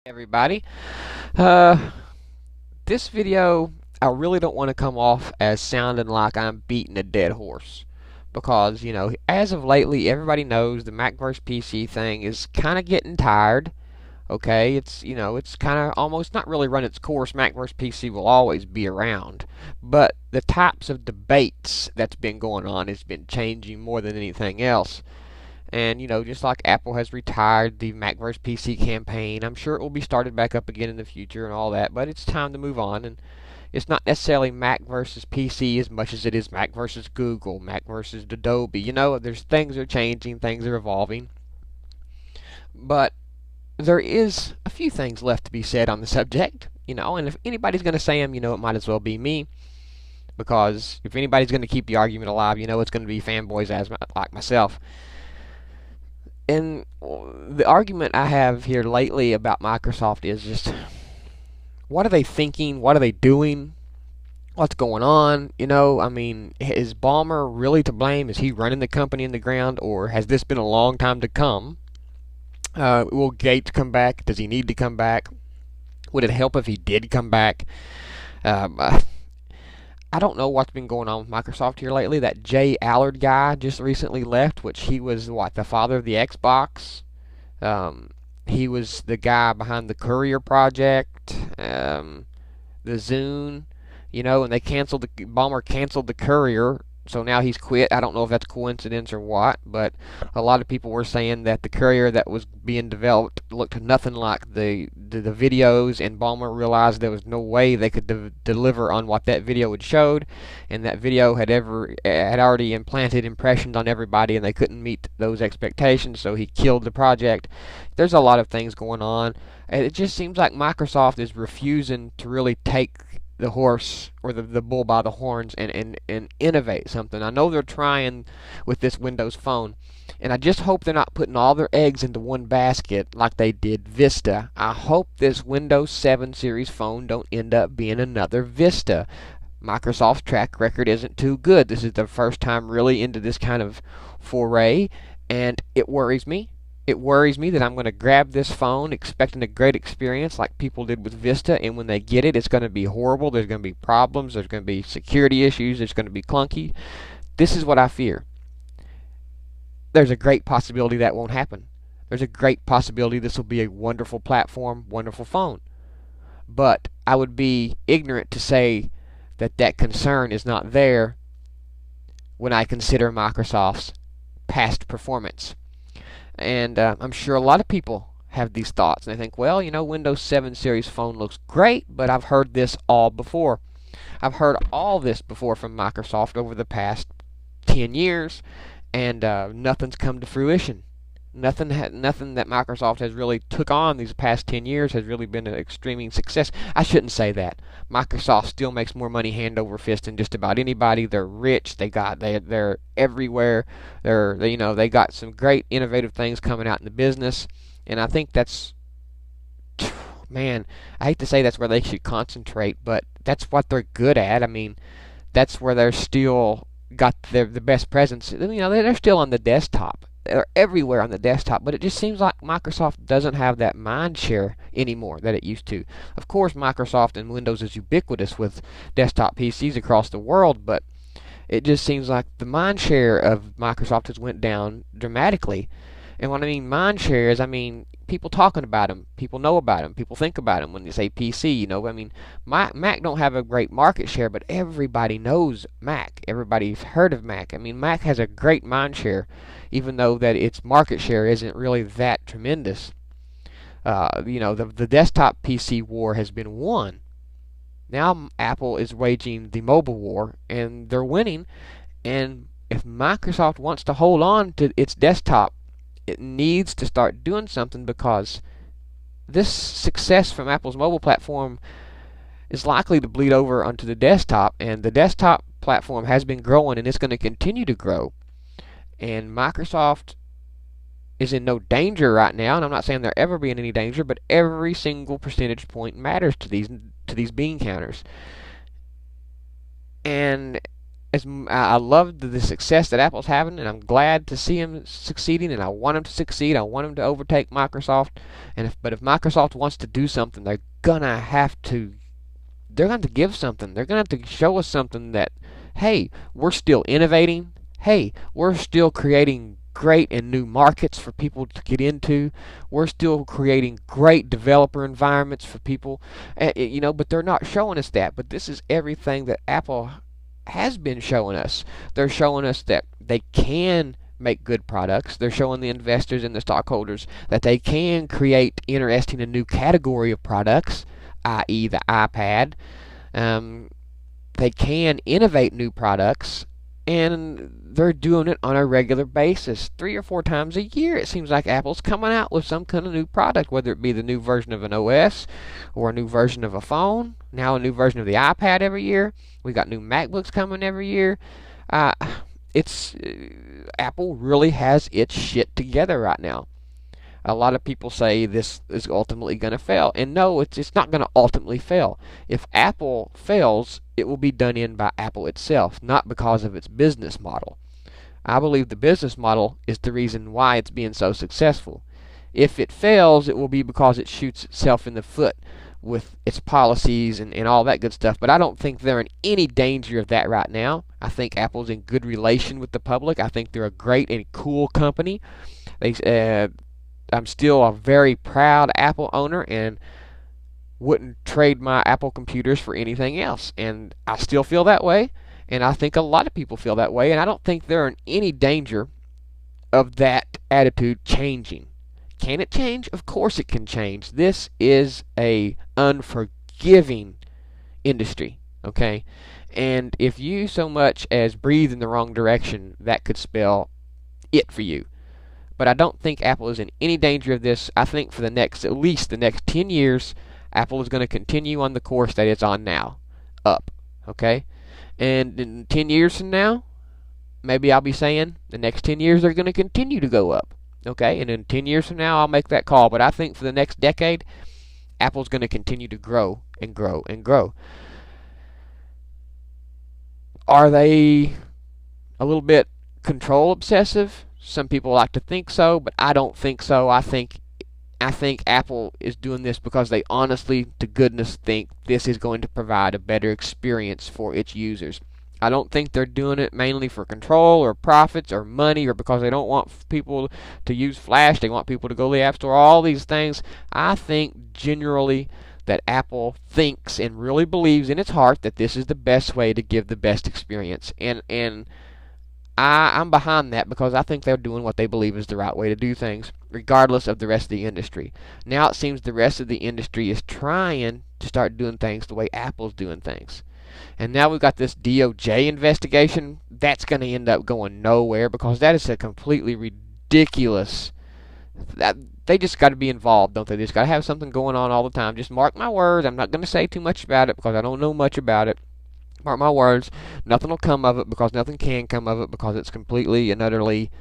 Everybody. Uh, this video, I really don't want to come off as sounding like I'm beating a dead horse. Because, as of lately, everybody knows the Mac vs. PC thing is kind of getting tired. Okay, it's kind of almost not really run its course. Mac vs. PC will always be around. But the types of debates that's been going on has been changing more than anything else. And, just like Apple has retired the Mac vs. PC campaign, I'm sure it will be started back up again in the future and all that, but it's time to move on. And it's not necessarily Mac versus PC as much as it is Mac versus Google, Mac versus Adobe. There's things are changing, things are evolving. But there is a few things left to be said on the subject, and if anybody's going to say them, it might as well be me. Because if anybody's going to keep the argument alive, it's going to be fanboys like myself. And the argument I have here lately about Microsoft is just, what are they thinking? What are they doing? What's going on? Is Ballmer really to blame? Is he running the company in the ground? Or has this been a long time to come? Will Gates come back? Does he need to come back? Would it help if he did come back? I don't know what's been going on with Microsoft here lately. That Jay Allard guy just recently left, which he was, the father of the Xbox. He was the guy behind the Courier project, the Zune, and Ballmer canceled the Courier, so now he's quit. I don't know if that's coincidence or what, but a lot of people were saying that the Courier that was being developed looked nothing like the videos, and Ballmer realized there was no way they could deliver on what that video had showed, and that video had already implanted impressions on everybody, and they couldn't meet those expectations, so he killed the project. There's a lot of things going on, and it just seems like Microsoft is refusing to really take the horse or the bull by the horns and innovate something. I know they're trying with this Windows Phone, and I just hope they're not putting all their eggs into one basket like they did Vista. I hope this Windows 7 series phone don't end up being another Vista. Microsoft's track record isn't too good. This is the first time really into this kind of foray, and it worries me. It worries me that I'm going to grab this phone expecting a great experience like people did with Vista, and when they get it, it's going to be horrible. There's going to be problems. There's going to be security issues. It's going to be clunky. This is what I fear. There's a great possibility that won't happen. There's a great possibility this will be a wonderful platform, wonderful phone. But I would be ignorant to say that concern is not there when I consider Microsoft's past performance. And I'm sure a lot of people have these thoughts. And they think, well, Windows 7 series phone looks great, but I've heard this all before. I've heard all this before from Microsoft over the past 10 years, and nothing's come to fruition. Nothing that Microsoft has really took on these past 10 years has really been an extreme success. I shouldn't say that. Microsoft still makes more money hand over fist than just about anybody. They're rich. They're everywhere. They got some great innovative things coming out in the business, and I think that's, man, I hate to say that's where they should concentrate, but that's what they're good at. That's where they're still got the best presence. They're still on the desktop. They're everywhere on the desktop, but it just seems like Microsoft doesn't have that mind share anymore that it used to. Of course, Microsoft and Windows is ubiquitous with desktop PCs across the world, but it just seems like the mind share of Microsoft has went down dramatically. And what I mean mind share is, people talking about them, people know about them, people think about them when they say PC. Mac don't have a great market share, but everybody knows Mac. Everybody's heard of Mac. Mac has a great mind share, even though that its market share isn't really that tremendous. The desktop PC war has been won. Now Apple is waging the mobile war, and they're winning. And if Microsoft wants to hold on to its desktop, it needs to start doing something, because this success from Apple's mobile platform is likely to bleed over onto the desktop, and the desktop platform has been growing and it's going to continue to grow. And Microsoft is in no danger right now, and I'm not saying they'll ever be in any danger, but every single percentage point matters to these bean counters. And I love the success that Apple's having, and I'm glad to see him succeeding, and I want him to succeed. I want him to overtake Microsoft. But if Microsoft wants to do something, they're gonna have to give something. They're gonna have to show us something that, hey, we're still innovating. Hey, we're still creating great and new markets for people to get into. We're still creating great developer environments for people, but they're not showing us that. But this is everything that Apple has been showing us. They're showing us that they can make good products. They're showing the investors and the stockholders that they can create interesting and new category of products, i.e. the iPad. They can innovate new products, and they're doing it on a regular basis. 3 or 4 times a year it seems like Apple's coming out with some kind of new product, whether it be the new version of an OS or a new version of a phone, now a new version of the iPad every year. We got new MacBooks coming every year. Apple really has its shit together right now. A lot of people say this is ultimately going to fail, and no, it's not going to ultimately fail. If Apple fails, it will be done in by Apple itself, not because of its business model. I believe the business model is the reason why it's being so successful. If it fails, it will be because it shoots itself in the foot with its policies and all that good stuff. But I don't think they're in any danger of that right now. I think Apple's in good relation with the public. I think they're a great and cool company. I'm still a very proud Apple owner and wouldn't trade my Apple computers for anything else. And I still feel that way, and I think a lot of people feel that way, and I don't think they're in any danger of that attitude changing. Can it change? Of course it can change. This is a unforgiving industry, okay? And if you so much as breathe in the wrong direction, that could spell it for you. But I don't think Apple is in any danger of this. I think for at least the next 10 years, Apple is going to continue on the course that it's on now, up, okay? And in 10 years from now, maybe I'll be saying the next 10 years they're going to continue to go up, okay? And in 10 years from now, I'll make that call. But I think for the next decade, Apple's going to continue to grow and grow and grow. Are they a little bit control obsessive? Some people like to think so, but I don't think so. I think Apple is doing this because they honestly, to goodness, think this is going to provide a better experience for its users. I don't think they're doing it mainly for control or profits or money or because they don't want people to use Flash. They want people to go to the App Store. All these things. I think generally that Apple thinks and really believes in its heart that this is the best way to give the best experience. And I'm behind that because I think they're doing what they believe is the right way to do things, regardless of the rest of the industry. Now it seems the rest of the industry is trying to start doing things the way Apple's doing things. And now we've got this DOJ investigation. That's going to end up going nowhere because that is a completely ridiculous... They just got to be involved, don't they? They just got to have something going on all the time. Just mark my words. I'm not going to say too much about it because I don't know much about it. Mark my words, nothing will come of it because nothing can come of it because it's completely and utterly,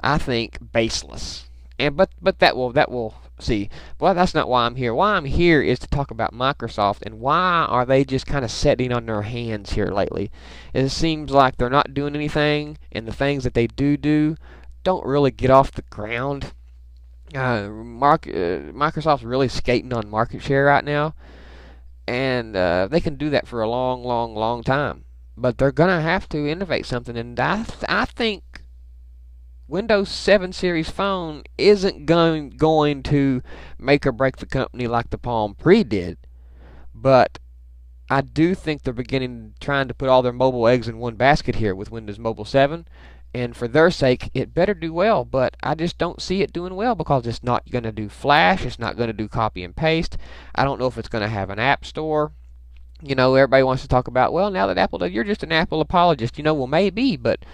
I think, baseless. But that will see. Well, that's not why I'm here. Why I'm here is to talk about Microsoft and why are they just kind of sitting on their hands here lately. It seems like they're not doing anything, and the things that they do don't really get off the ground. Microsoft's really skating on market share right now. And they can do that for a long time. But they're going to have to innovate something. And I think Windows 7 Series phone isn't going to make or break the company like the Palm Pre did. But I do think they're trying to put all their mobile eggs in one basket here with Windows Mobile 7. And for their sake, it better do well. But I just don't see it doing well because it's not going to do Flash. It's not going to do copy and paste. I don't know if it's going to have an app store. You know, everybody wants to talk about, well, now that Apple does, you're just an Apple apologist. You know, well, maybe, but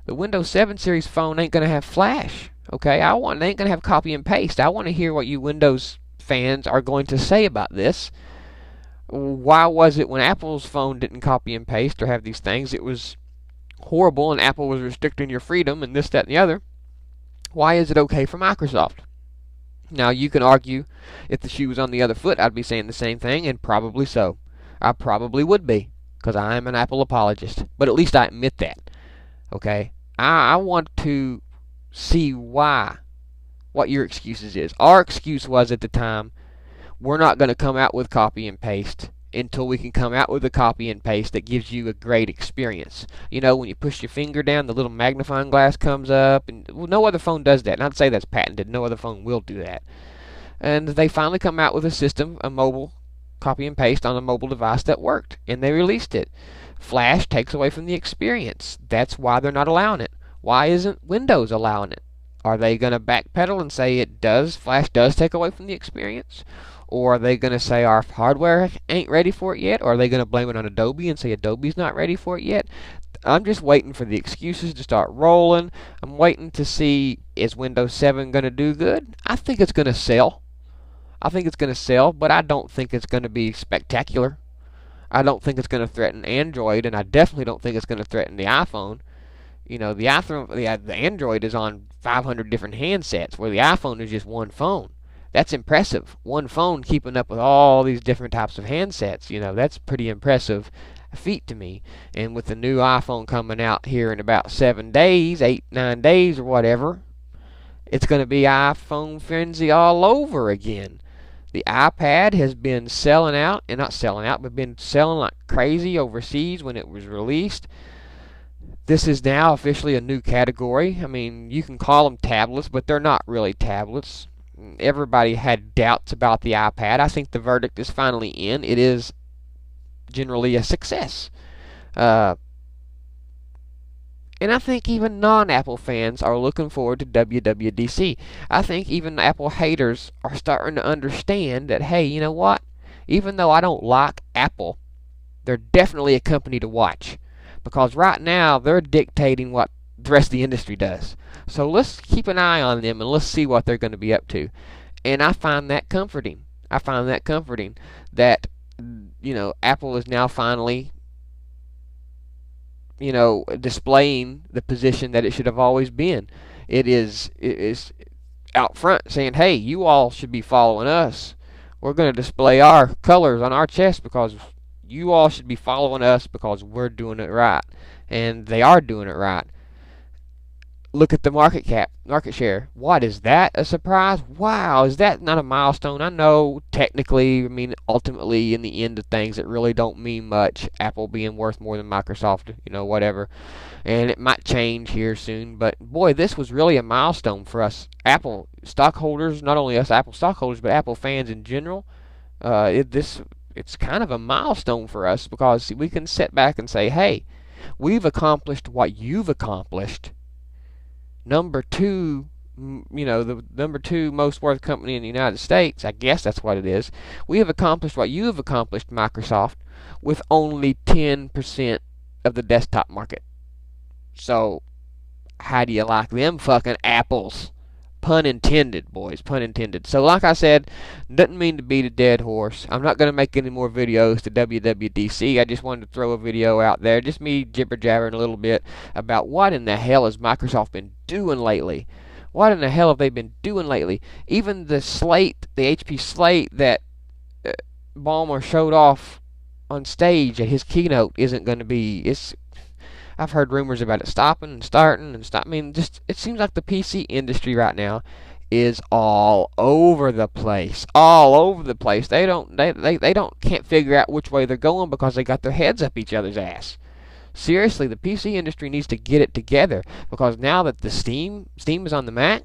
the Windows 7 Series phone ain't going to have Flash. Okay, it ain't going to have copy and paste. I want to hear what you Windows fans are going to say about this. Why was it when Apple's phone didn't copy and paste or have these things, it was horrible and Apple was restricting your freedom and this, that, and the other? Why is it okay for Microsoft? Now, you can argue if the shoe was on the other foot, I'd be saying the same thing, and probably so. I probably would be. because I am an Apple apologist, but at least I admit that. Okay? I want to see what your excuses is. Our excuse was at the time, we're not going to come out with copy and paste until we can come out with a copy and paste that gives you a great experience. You know, when you push your finger down, the little magnifying glass comes up, and well, no other phone does that. Not to say that's patented, no other phone will do that. And they finally come out with a system, a mobile copy and paste on a mobile device that worked, and they released it. Flash takes away from the experience. That's why they're not allowing it. Why isn't Windows allowing it? Are they going to backpedal and say Flash does take away from the experience? Or are they going to say our hardware ain't ready for it yet? Or are they going to blame it on Adobe and say Adobe's not ready for it yet? I'm just waiting for the excuses to start rolling. I'm waiting to see, is Windows 7 going to do good? I think it's going to sell. I think it's going to sell, but I don't think it's going to be spectacular. I don't think it's going to threaten Android, and I definitely don't think it's going to threaten the iPhone. You know, the Android is on 500 different handsets, where the iPhone is just one phone. That's impressive. One phone keeping up with all these different types of handsets. You know, that's pretty impressive feat to me. And with the new iPhone coming out here in about 7 days, 8, 9 days or whatever, it's going to be iPhone frenzy all over again. The iPad has been selling out, and not selling out, but been selling like crazy overseas when it was released. This is now officially a new category. I mean, you can call them tablets, but they're not really tablets. Everybody had doubts about the iPad. I think the verdict is finally in. It is generally a success. And I think even non-Apple fans are looking forward to WWDC. I think even Apple haters are starting to understand that, hey, you know what? Even though I don't like Apple, they're definitely a company to watch. Because right now, they're dictating what the rest of the industry does. So let's keep an eye on them and let's see what they're going to be up to. And I find that comforting. I find that comforting that, you know, Apple is now finally, you know, displaying the position that it should have always been. It is out front saying, hey, you all should be following us. We're going to display our colors on our chest because you all should be following us because we're doing it right. And they are doing it right. Look at the market share. What, is that a surprise? Wow, is that not a milestone? I know technically, I mean, ultimately in the end of things, it really don't mean much. Apple being worth more than Microsoft, you know, whatever. And it might change here soon, but boy, this was really a milestone for us Apple stockholders, not only us Apple stockholders, but Apple fans in general. It's kind of a milestone for us because we can sit back and say, hey, we've accomplished what you've accomplished. Number 2, you know, the number 2 most worth company in the United States, I guess that's what it is. We have accomplished what you have accomplished, Microsoft, with only 10% of the desktop market. So, how do you like them fucking apples? Pun intended, boys, pun intended. So, like I said, doesn't mean to beat a dead horse. I'm not going to make any more videos to WWDC. I just wanted to throw a video out there, just me jibber-jabbering a little bit about what in the hell has Microsoft been doing lately. What in the hell have they been doing lately? Even the slate, the HP slate that Ballmer showed off on stage at his keynote isn't going to be... I've heard rumors about it stopping and starting and stop. I mean, just it seems like the PC industry right now is all over the place. All over the place. They can't figure out which way they're going because they got their heads up each other's ass. Seriously, the PC industry needs to get it together because now that the Steam is on the Mac,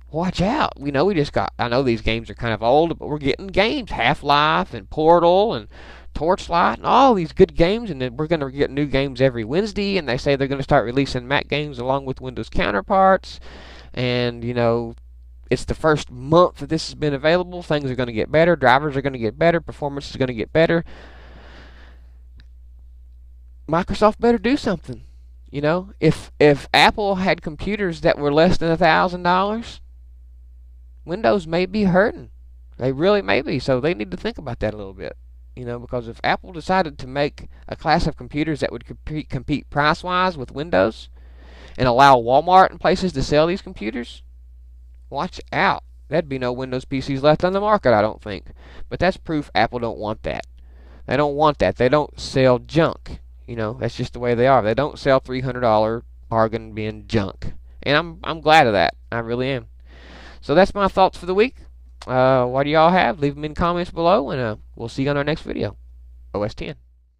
watch out. I know these games are kind of old, but we're getting games. Half-Life and Portal and Torchlight and all these good games, and then we're going to get new games every Wednesday, and they say they're going to start releasing Mac games along with Windows counterparts, and, you know, it's the first month that this has been available. Things are going to get better, drivers are going to get better, performance is going to get better. Microsoft better do something. You know, if Apple had computers that were less than $1,000, Windows may be hurting. They really may be, so they need to think about that a little bit. You know, because if Apple decided to make a class of computers that would compete price-wise with Windows and allow Walmart and places to sell these computers, watch out. There'd be no Windows PCs left on the market, I don't think. But that's proof Apple don't want that. They don't want that. They don't sell junk. You know, that's just the way they are. They don't sell $300 bargain bin junk. And I'm glad of that. I really am. So that's my thoughts for the week. What do y'all have? Leave them in comments below, and we'll see you on our next video. OS 10.